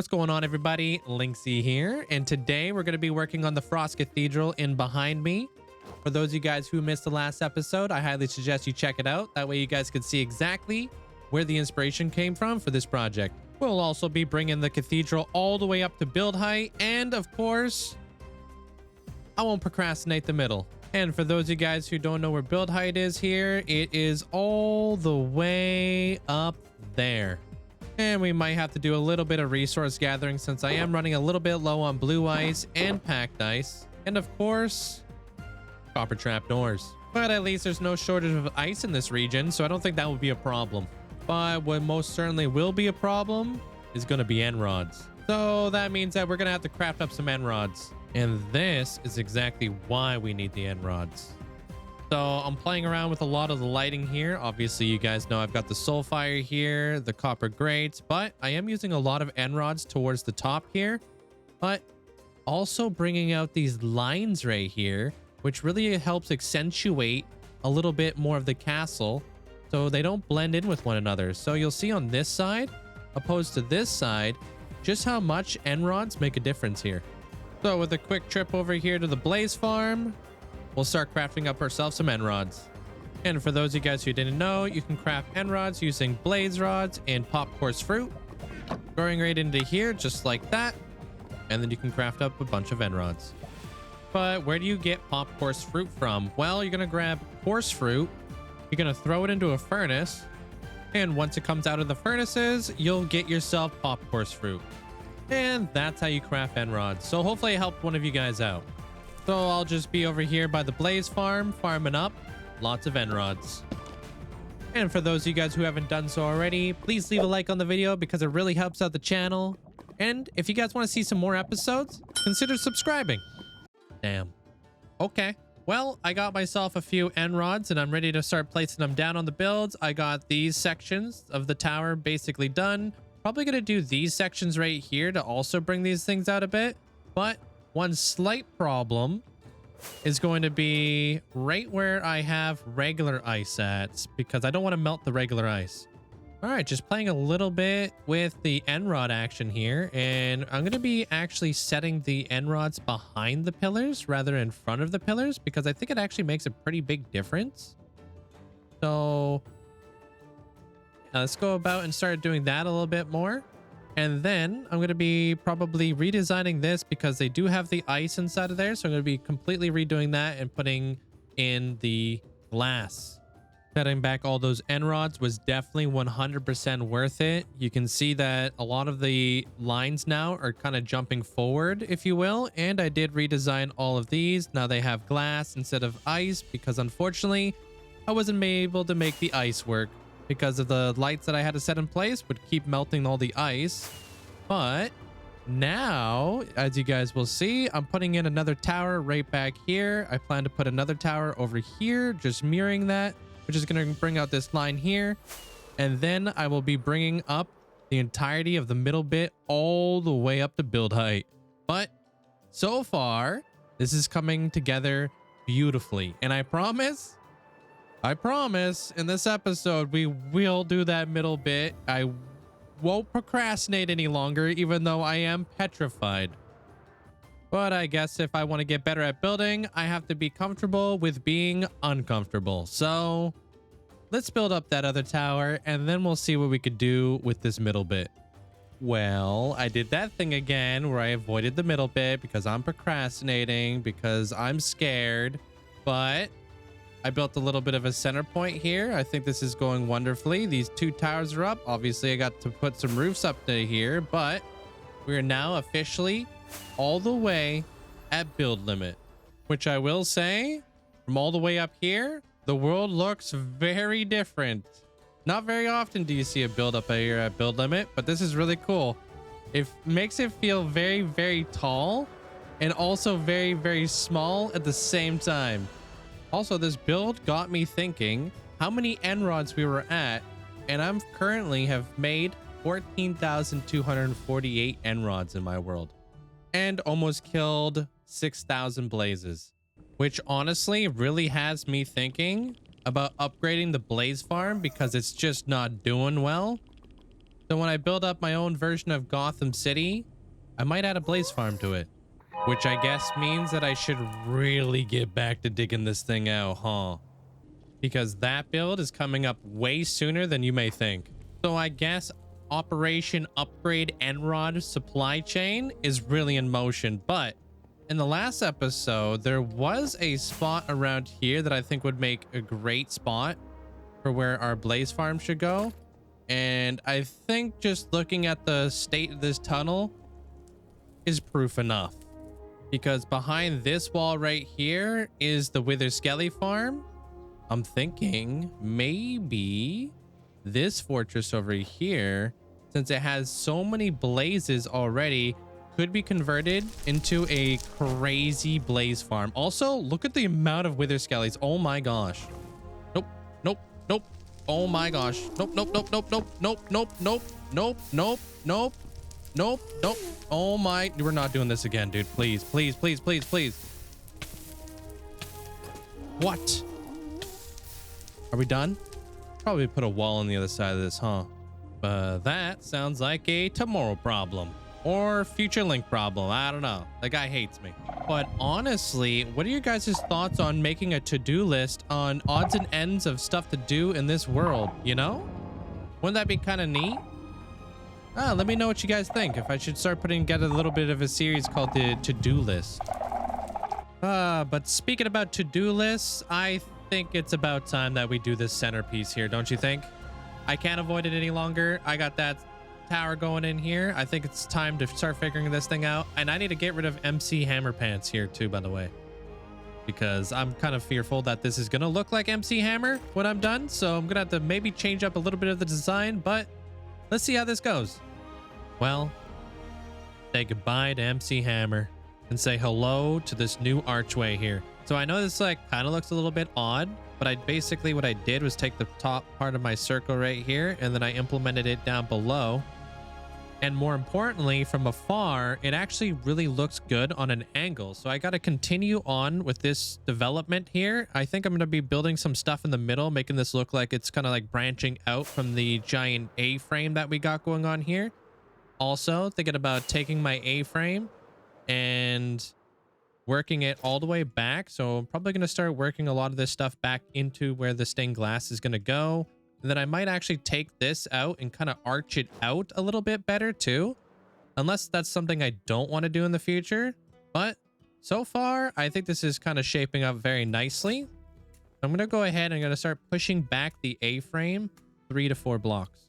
What's going on, everybody? Linkzzey here, and today we're going to be working on the Frost Cathedral in behind me. For those of you guys who missed the last episode, I highly suggest you check it out. That way you guys can see exactly where the inspiration came from for this project. We'll also be bringing the cathedral all the way up to build height, and of course, I won't procrastinate the middle. And for those of you guys who don't know where build height is here, it is all the way up there. And we might have to do a little bit of resource gathering since I am running a little bit low on blue ice and packed ice. And of course, copper trap doors. But at least there's no shortage of ice in this region, so I don't think that would be a problem. But what most certainly will be a problem is going to be end rods. So that means that we're going to have to craft up some end rods. And this is exactly why we need the end rods. So I'm playing around with a lot of the lighting here. Obviously, you guys know I've got the soul fire here, the copper grates, but I am using a lot of end rods towards the top here, but also bringing out these lines right here, which really helps accentuate a little bit more of the castle so they don't blend in with one another. So you'll see on this side, opposed to this side, just how much end rods make a difference here. So with a quick trip over here to the blaze farm, we'll start crafting up ourselves some end rods. And for those of you guys who didn't know, you can craft end rods using blaze rods and pop coarse fruit. Going right into here, just like that. And then you can craft up a bunch of end rods. But where do you get pop coarse fruit from? Well, you're going to grab coarse fruit. You're going to throw it into a furnace. And once it comes out of the furnaces, you'll get yourself pop coarse fruit. And that's how you craft end rods. So hopefully it helped one of you guys out. So I'll just be over here by the blaze farm, farming up lots of end rods. And for those of you guys who haven't done so already, please leave a like on the video because it really helps out the channel. And if you guys want to see some more episodes, consider subscribing. Damn. Okay. Well, I got myself a few end rods and I'm ready to start placing them down on the builds. I got these sections of the tower basically done. Probably going to do these sections right here to also bring these things out a bit. But one slight problem is going to be right where I have regular ice at, because I don't want to melt the regular ice. All right, just playing a little bit with the end rod action here. And I'm going to be actually setting the end rods behind the pillars rather in front of the pillars, because I think it actually makes a pretty big difference. So let's go about and start doing that a little bit more. And then I'm going to be probably redesigning this because they do have the ice inside of there. So I'm going to be completely redoing that and putting in the glass. Setting back all those end rods was definitely 100% worth it. You can see that a lot of the lines now are kind of jumping forward, if you will. And I did redesign all of these. Now they have glass instead of ice because unfortunately I wasn't able to make the ice work, because of the lights that I had to set in place would keep melting all the ice. But now, as you guys will see, I'm putting in another tower right back here. I plan to put another tower over here, just mirroring that, which is going to bring out this line here. And then I will be bringing up the entirety of the middle bit all the way up to build height. But so far, this is coming together beautifully. And I promise in this episode, we will do that middle bit. I won't procrastinate any longer, even though I am petrified. But I guess if I want to get better at building, I have to be comfortable with being uncomfortable. So let's build up that other tower and then we'll see what we could do with this middle bit. Well, I did that thing again where I avoided the middle bit because I'm procrastinating, because I'm scared. But I built a little bit of a center point here. I think this is going wonderfully. These two towers are up. Obviously, I got to put some roofs up to here, but we are now officially all the way at build limit, which I will say, from all the way up here, the world looks very different. Not very often do you see a build up here at build limit, but this is really cool. It makes it feel very, very tall and also very, very small at the same time. Also, this build got me thinking how many end rods we were at, and I'm currently have made 14,248 end rods in my world and almost killed 6,000 blazes, which honestly really has me thinking about upgrading the blaze farm because it's just not doing well. So when I build up my own version of Gotham City, I might add a blaze farm to it, which I guess means that I should really get back to digging this thing out, huh? Because that build is coming up way sooner than you may think. So I guess Operation Upgrade Enrod supply chain is really in motion. But in the last episode, there was a spot around here that I think would make a great spot for where our blaze farm should go. And I think just looking at the state of this tunnel is proof enough. Because behind this wall right here is the Wither Skelly farm. I'm thinking maybe this fortress over here, since it has so many blazes already, could be converted into a crazy blaze farm. Also, look at the amount of Wither Skellies. Oh my gosh. Nope, nope, nope. Oh my gosh. Nope, nope, nope, nope, nope, nope, nope, nope, nope, nope, nope, nope, nope. Oh my, we're not doing this again, dude. Please, please, please, please, please. What? Are we done? Probably put a wall on the other side of this, huh? That sounds like a tomorrow problem. Or future link problem. I don't know. The guy hates me. But honestly, what are your guys' thoughts on making a to-do list on odds and ends of stuff to do in this world, you know? Wouldn't that be kind of neat? Let me know what you guys think. If I should start putting together a little bit of a series called the to-do list. But speaking about to-do lists, I think it's about time that we do this centerpiece here, don't you think? I can't avoid it any longer. I got that tower going in here. I think it's time to start figuring this thing out. And I need to get rid of MC Hammer Pants here too, by the way, because I'm kind of fearful that this is going to look like MC Hammer when I'm done. So I'm going to have to maybe change up a little bit of the design, but let's see how this goes. Well, say goodbye to MC Hammer and say hello to this new archway here. So I know this like kind of looks a little bit odd, but what I did was take the top part of my circle right here and then I implemented it down below. And more importantly, from afar, it actually really looks good on an angle. So I got to continue on with this development here. I think I'm going to be building some stuff in the middle, making this look like it's kind of like branching out from the giant A-frame that we got going on here. Also thinking about taking my A-frame and working it all the way back. So I'm probably going to start working a lot of this stuff back into where the stained glass is going to go. And then I might actually take this out and kind of arch it out a little bit better too. Unless that's something I don't want to do in the future. But so far, I think this is kind of shaping up very nicely. I'm going to go ahead and I'm going to start pushing back the A-frame 3 to 4 blocks.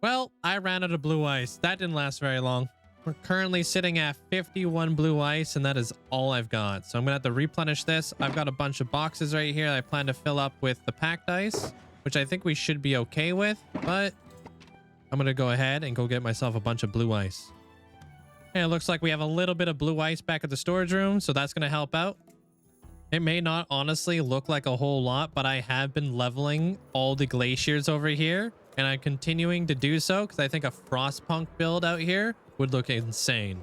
Well, I ran out of blue ice. That didn't last very long. We're currently sitting at 51 blue ice, and that is all I've got. So I'm going to have to replenish this. I've got a bunch of boxes right here that I plan to fill up with the packed ice, which I think we should be okay with. But I'm going to go ahead and go get myself a bunch of blue ice. And it looks like we have a little bit of blue ice back at the storage room, so that's going to help out. It may not honestly look like a whole lot, but I have been leveling all the glaciers over here. And I'm continuing to do so because I think a Frostpunk build out here would look insane.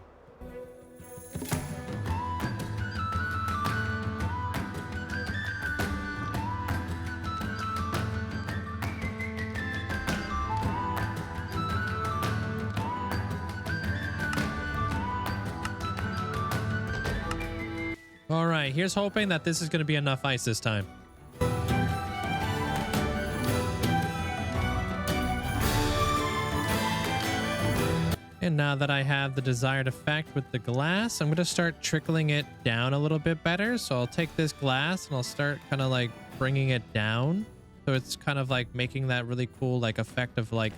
All right, here's hoping that this is going to be enough ice this time. And now that I have the desired effect with the glass, I'm going to start trickling it down a little bit better. So I'll take this glass and I'll start kind of like bringing it down. So it's kind of like making that really cool like effect of like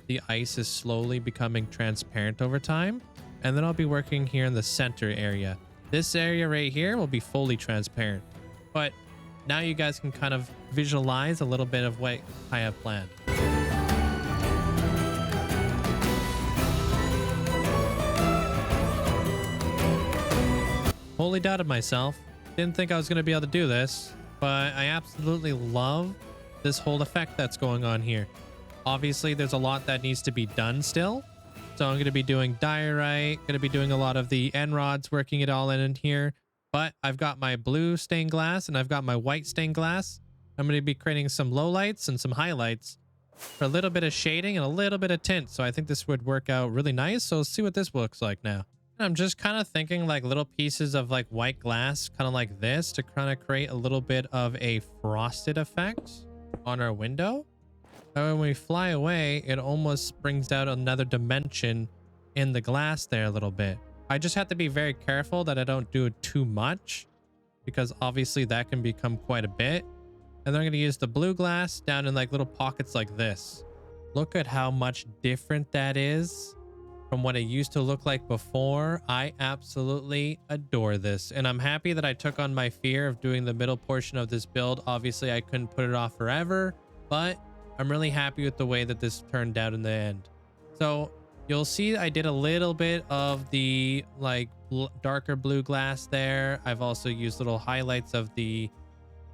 the ice is slowly becoming transparent over time. And then I'll be working here in the center area. This area right here will be fully transparent. But now you guys can kind of visualize a little bit of what I have planned. Totally doubted myself. Didn't think I was going to be able to do this, but I absolutely love this whole effect that's going on here. Obviously, there's a lot that needs to be done still, So I'm going to be doing diorite, going to be doing a lot of the end rods, working it all in here. But I've got my blue stained glass and I've got my white stained glass. I'm going to be creating some lowlights and some highlights for a little bit of shading and a little bit of tint. So I think this would work out really nice. So let's see what this looks like now. I'm just kind of thinking like little pieces of like white glass, kind of like this, to kind of create a little bit of a frosted effect on our window. And when we fly away, it almost brings out another dimension in the glass there a little bit. I just have to be very careful that I don't do it too much, because obviously that can become quite a bit. And then I'm going to use the blue glass down in like little pockets like this. Look at how much different that is from what it used to look like before. I absolutely adore this. And I'm happy that I took on my fear of doing the middle portion of this build. Obviously, I couldn't put it off forever, but I'm really happy with the way that this turned out in the end. So you'll see I did a little bit of the like darker blue glass there. I've also used little highlights of the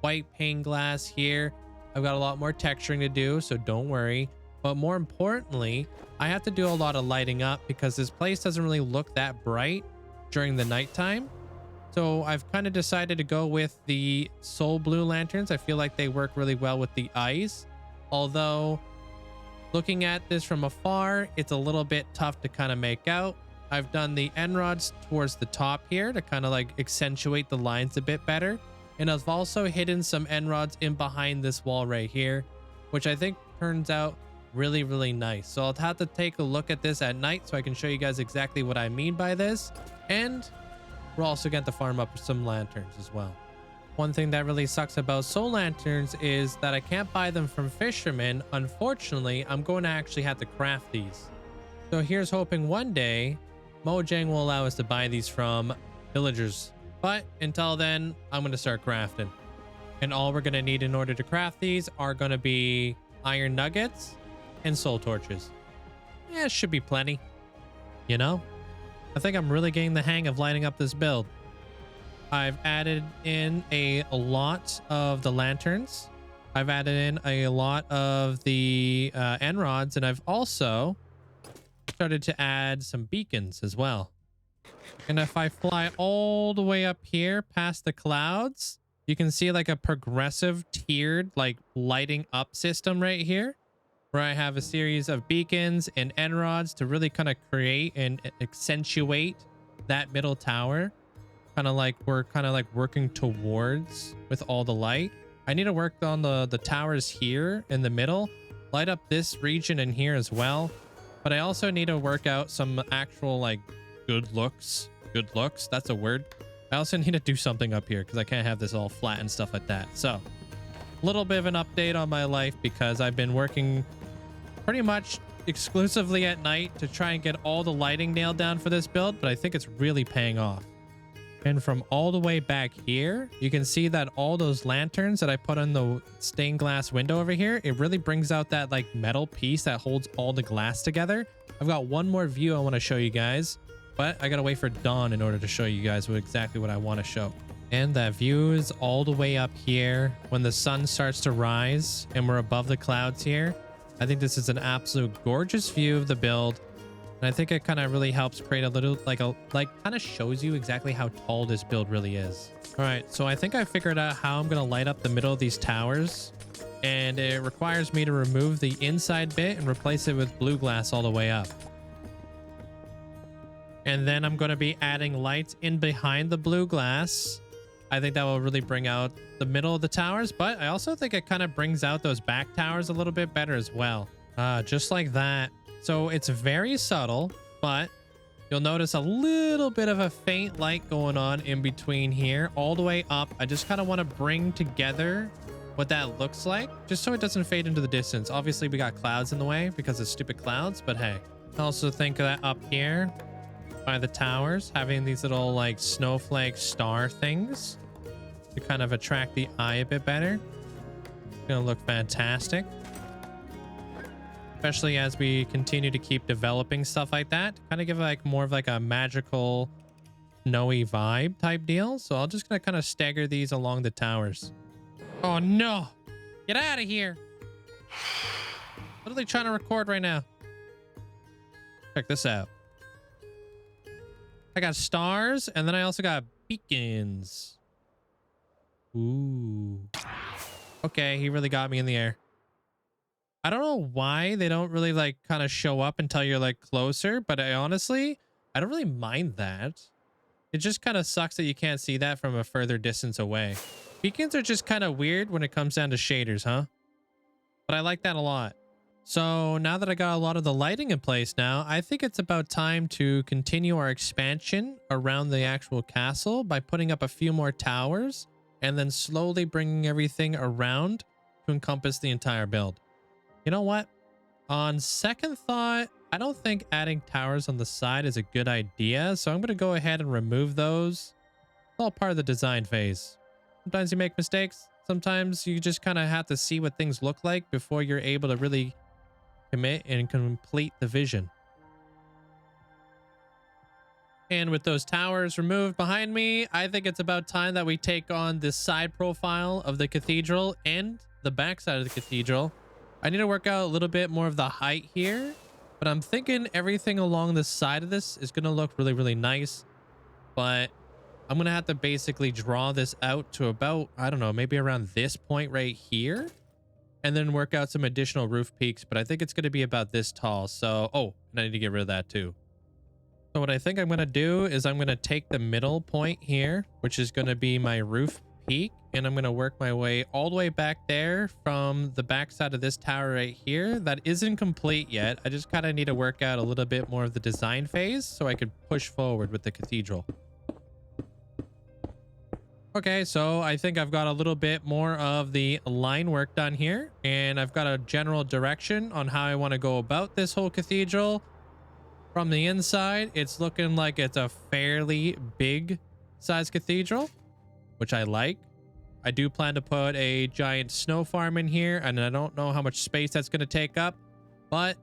white pane glass here. I've got a lot more texturing to do, so don't worry. But more importantly, I have to do a lot of lighting up because this place doesn't really look that bright during the nighttime. So I've kind of decided to go with the soul blue lanterns. I feel like they work really well with the eyes. Although looking at this from afar, it's a little bit tough to kind of make out. I've done the end rods towards the top here to kind of like accentuate the lines a bit better. And I've also hidden some end rods in behind this wall right here, which I think turns out really, really nice. So I'll have to take a look at this at night so I can show you guys exactly what I mean by this. And we're also going to farm up some lanterns as well. One thing that really sucks about soul lanterns is that I can't buy them from fishermen. Unfortunately, I'm going to actually have to craft these. So here's hoping one day Mojang will allow us to buy these from villagers. But until then, I'm going to start crafting. And all we're going to need in order to craft these are going to be iron nuggets and soul torches. Yeah, it should be plenty. You know? I think I'm really getting the hang of lighting up this build. I've added in a lot of the lanterns. I've added in a lot of the end rods, and I've also started to add some beacons as well. And if I fly all the way up here past the clouds, you can see like a progressive tiered like lighting up system right here, where I have a series of beacons and end rods to really kind of create and accentuate that middle tower. Kind of like we're kind of like working towards with all the light. I need to work on the towers here in the middle, light up this region in here as well. But I also need to work out some actual like good looks. That's a word. I also need to do something up here because I can't have this all flat and stuff like that. So a little bit of an update on my life, because I've been working pretty much exclusively at night to try and get all the lighting nailed down for this build, but I think it's really paying off. And from all the way back here, you can see that all those lanterns that I put on the stained glass window over here, it really brings out that like metal piece that holds all the glass together. I've got one more view I want to show you guys, but I gotta wait for dawn in order to show you guys exactly what I want to show. And that view is all the way up here when the sun starts to rise and we're above the clouds here. I think this is an absolute gorgeous view of the build. And I think it kind of really helps create a little like kind of shows you exactly how tall this build really is. All right, so I think I figured out how I'm going to light up the middle of these towers. And it requires me to remove the inside bit and replace it with blue glass all the way up. And then I'm going to be adding lights in behind the blue glass. I think that will really bring out the middle of the towers, but I also think it kind of brings out those back towers a little bit better as well. Just like that. So it's very subtle, but you'll notice a little bit of a faint light going on in between here all the way up. I just kind of want to bring together what that looks like, just so it doesn't fade into the distance. Obviously, we got clouds in the way because of stupid clouds, but hey. I also think that up here by the towers, having these little like snowflake star things to kind of attract the eye a bit better. It's gonna look fantastic. Especially as we continue to keep developing stuff like that, kind of give like more of like a magical snowy vibe type deal. So I'm just gonna kind of stagger these along the towers. Oh no, get out of here. Literally trying to record right now. Check this out. I got stars, and then I also got beacons. Ooh. Okay, he really got me in the air. I don't know why they don't really like kind of show up until you're like closer, but I don't really mind that. It just kind of sucks that you can't see that from a further distance away. Beacons are just kind of weird when it comes down to shaders, huh? But I like that a lot. So now that I got a lot of the lighting in place now, I think it's about time to continue our expansion around the actual castle by putting up a few more towers and then slowly bringing everything around to encompass the entire build. You know what? On second thought, I don't think adding towers on the side is a good idea. So I'm going to go ahead and remove those. It's all part of the design phase. Sometimes you make mistakes. Sometimes you just kind of have to see what things look like before you're able to really commit and complete the vision. And with those towers removed behind me, I think it's about time that we take on this side profile of the cathedral and the back side of the cathedral. I need to work out a little bit more of the height here, but I'm thinking everything along the side of this is going to look really, really nice. But I'm going to have to basically draw this out to about, I don't know, maybe around this point right here, and then work out some additional roof peaks. But I think it's going to be about this tall. So, oh, and I need to get rid of that too. So what I think I'm going to do is I'm going to take the middle point here, which is going to be my roof peak, and I'm going to work my way all the way back there from the back side of this tower right here. That isn't complete yet. I just kind of need to work out a little bit more of the design phase so I could push forward with the cathedral. Okay, so I think I've got a little bit more of the line work done here, and I've got a general direction on how I want to go about this whole cathedral. From the inside, it's looking like it's a fairly big size cathedral, which I like. I do plan to put a giant snow farm in here, and I don't know how much space that's going to take up, but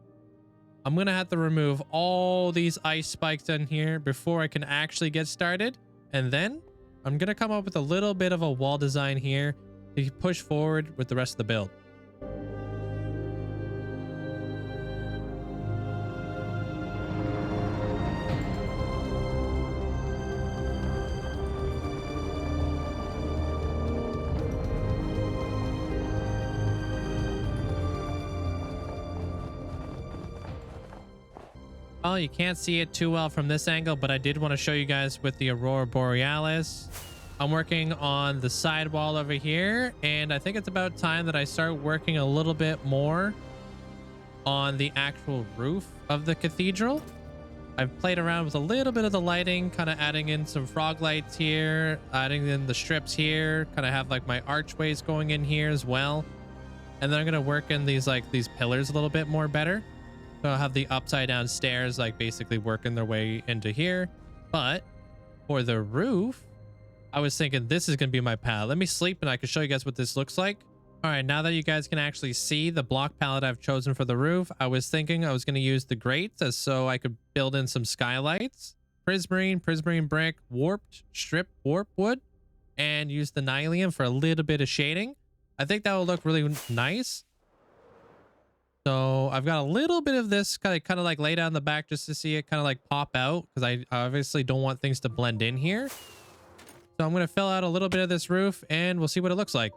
I'm going to have to remove all these ice spikes in here before I can actually get started. And then I'm going to come up with a little bit of a wall design here to push forward with the rest of the build. Well, you can't see it too well from this angle, but I did want to show you guys with the Aurora Borealis. I'm working on the side wall over here, and I think it's about time that I start working a little bit more on the actual roof of the cathedral. I've played around with a little bit of the lighting, kind of adding in some frog lights here, adding in the strips here, kind of have like my archways going in here as well. And then I'm going to work in these pillars a little bit more better. So I'll have the upside down stairs like basically working their way into here. But for the roof, I was thinking this is going to be my palette. Let me sleep and I can show you guys what this looks like. All right, now that you guys can actually see the block palette I've chosen for the roof, I was thinking I was going to use the grates so I could build in some skylights, prismarine brick, warped strip warp wood, and use the nylium for a little bit of shading. I think that will look really nice. So I've got a little bit of this kind of like laid out in the back just to see it kind of like pop out, because I obviously don't want things to blend in here. So I'm going to fill out a little bit of this roof and we'll see what it looks like.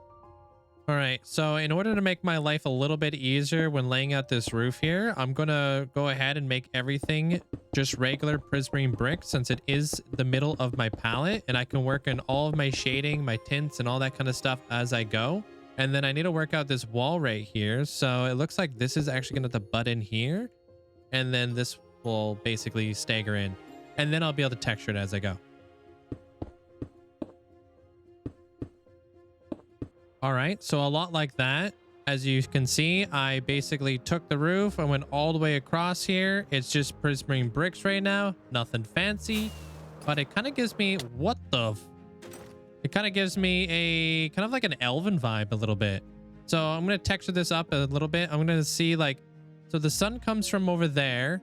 All right, so in order to make my life a little bit easier when laying out this roof here, I'm going to go ahead and make everything just regular prismarine brick, since it is the middle of my palette, and I can work in all of my shading, my tints, and all that kind of stuff as I go. And then I need to work out this wall right here. So it looks like this is actually going to have to butt in here, and then this will basically stagger in, and then I'll be able to texture it as I go. All right, so a lot like that. As you can see, I basically took the roof and went all the way across here. It's just prismarine bricks right now, nothing fancy, but it kind of gives me it kind of gives me a kind of like an elven vibe a little bit. So I'm going to texture this up a little bit. I'm going to see so the sun comes from over there.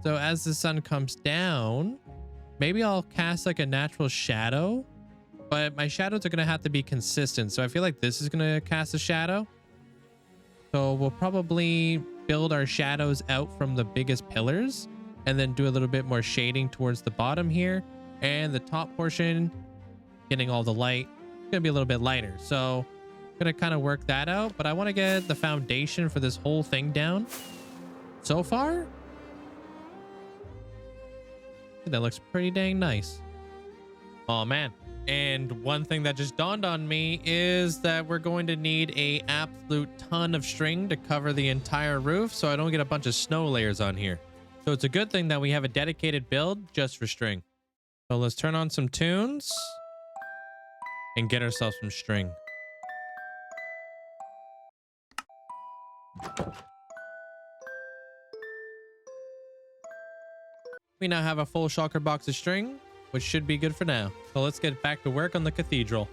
So as the sun comes down, maybe I'll cast like a natural shadow. But my shadows are going to have to be consistent. So I feel like this is going to cast a shadow. So we'll probably build our shadows out from the biggest pillars. and then do a little bit more shading towards the bottom here, and the top portion getting all the light. It's gonna be a little bit lighter, so I'm gonna kind of work that out, but I want to get the foundation for this whole thing down. So far, that looks pretty dang nice. Oh man. And one thing that just dawned on me is that we're going to need a absolute ton of string to cover the entire roof so I don't get a bunch of snow layers on here. So it's a good thing that we have a dedicated build just for string. So let's turn on some tunes and get ourselves some string. We now have a full shulker box of string, which should be good for now. So let's get back to work on the cathedral.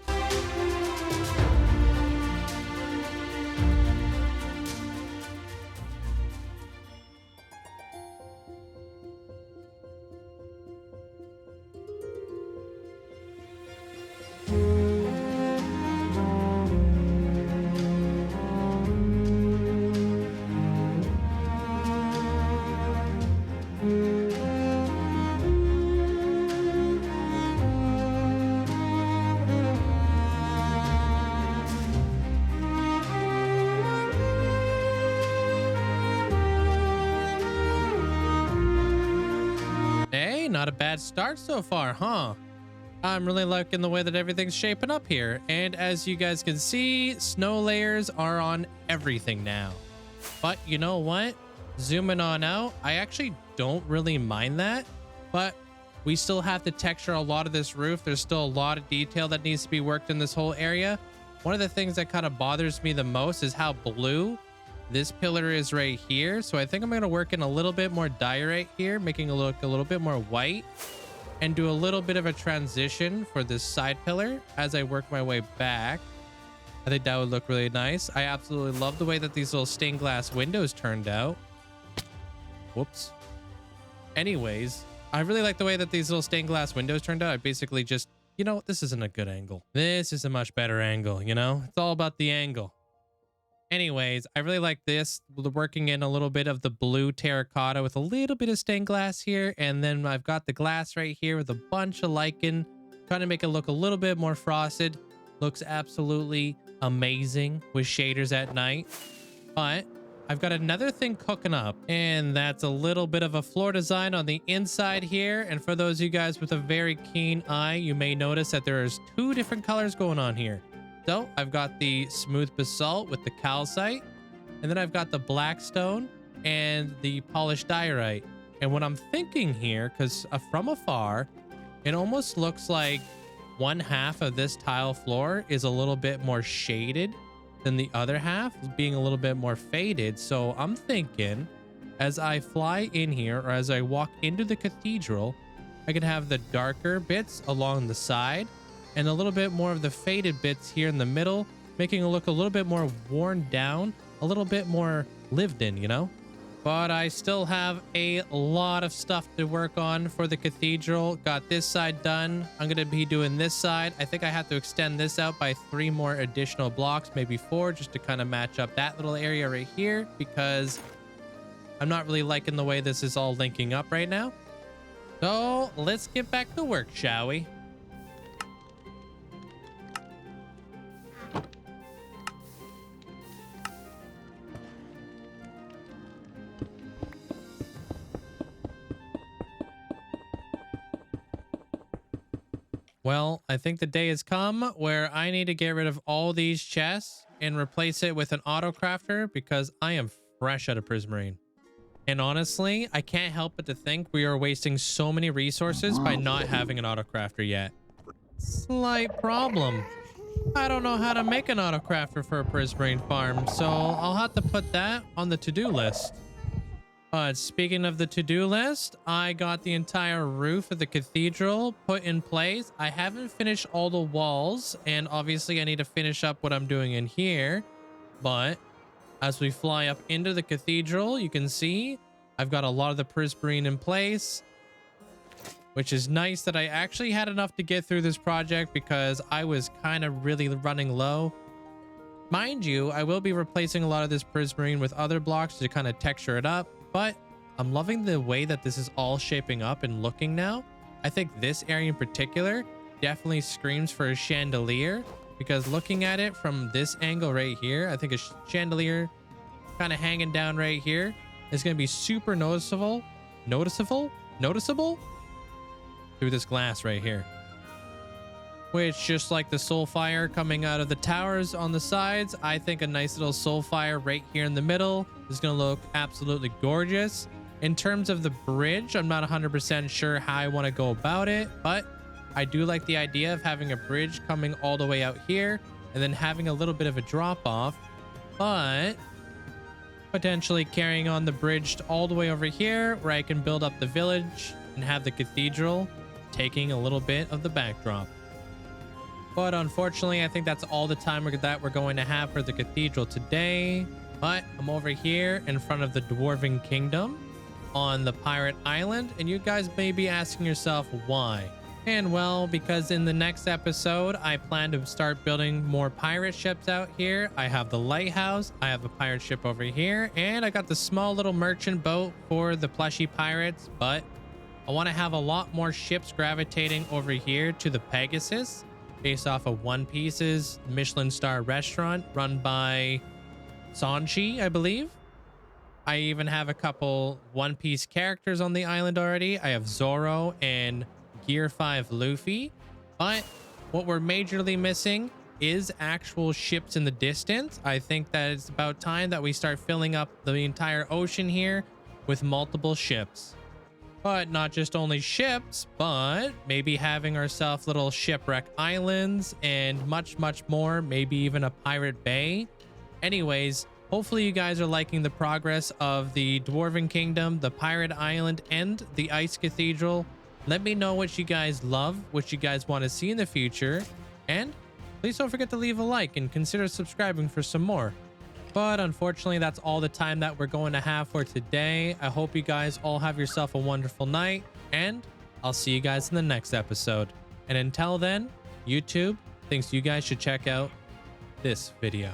Not a bad start so far, huh? I'm really liking the way that everything's shaping up here. And as you guys can see, snow layers are on everything now. But you know what? Zooming on out, I actually don't really mind that. But we still have to texture a lot of this roof. There's still a lot of detail that needs to be worked in this whole area. One of the things that kind of bothers me the most is how blue this pillar is right here. So I think I'm going to work in a little bit more dye right here, making it look a little bit more white, and do a little bit of a transition for this side pillar as I work my way back. I think that would look really nice. I absolutely love the way that these little stained glass windows turned out. Whoops. Anyways, I really like the way that these little stained glass windows turned out. I basically just, you know, this isn't a good angle. This is a much better angle, you know? It's all about the angle. Anyways, I really like this, working in a little bit of the blue terracotta with a little bit of stained glass here. And then I've got the glass right here with a bunch of lichen, trying to make it look a little bit more frosted. Looks absolutely amazing with shaders at night. But I've got another thing cooking up, and that's a little bit of a floor design on the inside here. And for those of you guys with a very keen eye, you may notice that there's two different colors going on here. So I've got the smooth basalt with the calcite, and then I've got the black stone and the polished diorite. And what I'm thinking here, because from afar, it almost looks like one half of this tile floor is a little bit more shaded than the other half, being a little bit more faded. So I'm thinking as I fly in here, or as I walk into the cathedral, I could have the darker bits along the side and a little bit more of the faded bits here in the middle, making it look a little bit more worn down, a little bit more lived in, you know? But I still have a lot of stuff to work on for the cathedral. Got this side done. I'm going to be doing this side. I think I have to extend this out by 3 more additional blocks, maybe 4, just to kind of match up that little area right here, because I'm not really liking the way this is all linking up right now. So let's get back to work, shall we? Well, I think the day has come where I need to get rid of all these chests and replace it with an auto crafter, because I am fresh out of Prismarine. And honestly, I can't help but to think we are wasting so many resources by not having an auto crafter yet. Slight problem. I don't know how to make an auto crafter for a Prismarine farm, so I'll have to put that on the to-do list. But speaking of the to-do list, I got the entire roof of the cathedral put in place. I haven't finished all the walls, and obviously I need to finish up what I'm doing in here. But as we fly up into the cathedral, you can see I've got a lot of the Prismarine in place, which is nice that I actually had enough to get through this project, because I was kind of really running low. Mind you, I will be replacing a lot of this Prismarine with other blocks to kind of texture it up. But I'm loving the way that this is all shaping up and looking now. I think this area in particular definitely screams for a chandelier, because looking at it from this angle right here, I think a chandelier kind of hanging down right here is going to be super noticeable through this glass right here. Which, just like the soul fire coming out of the towers on the sides, I think a nice little soul fire right here in the middle is going to look absolutely gorgeous. In terms of the bridge, I'm not 100% sure how I want to go about it, but I do like the idea of having a bridge coming all the way out here and then having a little bit of a drop off, but potentially carrying on the bridge all the way over here where I can build up the village and have the cathedral taking a little bit of the backdrop. But unfortunately, I think that's all the time that we're going to have for the cathedral today. But I'm over here in front of the Dwarven Kingdom on the pirate island, and you guys may be asking yourself why. And well, because in the next episode, I plan to start building more pirate ships out here. I have the lighthouse, I have a pirate ship over here, and I got the small little merchant boat for the plushy pirates. But I want to have a lot more ships gravitating over here to the Pegasus, based off of One Piece's Michelin star restaurant run by Sanchi, I believe. I even have a couple One Piece characters on the island already. I have Zoro and Gear 5 Luffy. But what we're majorly missing is actual ships in the distance. I think that it's about time that we start filling up the entire ocean here with multiple ships. But not just only ships, but maybe having ourselves little shipwreck islands and much, much more. Maybe even a pirate bay. Anyways, hopefully you guys are liking the progress of the Dwarven Kingdom, the pirate island, and the Ice Cathedral. Let me know what you guys love, what you guys want to see in the future. And please don't forget to leave a like and consider subscribing for some more. But unfortunately, that's all the time that we're going to have for today. I hope you guys all have yourself a wonderful night, and I'll see you guys in the next episode. And until then, YouTube thinks you guys should check out this video.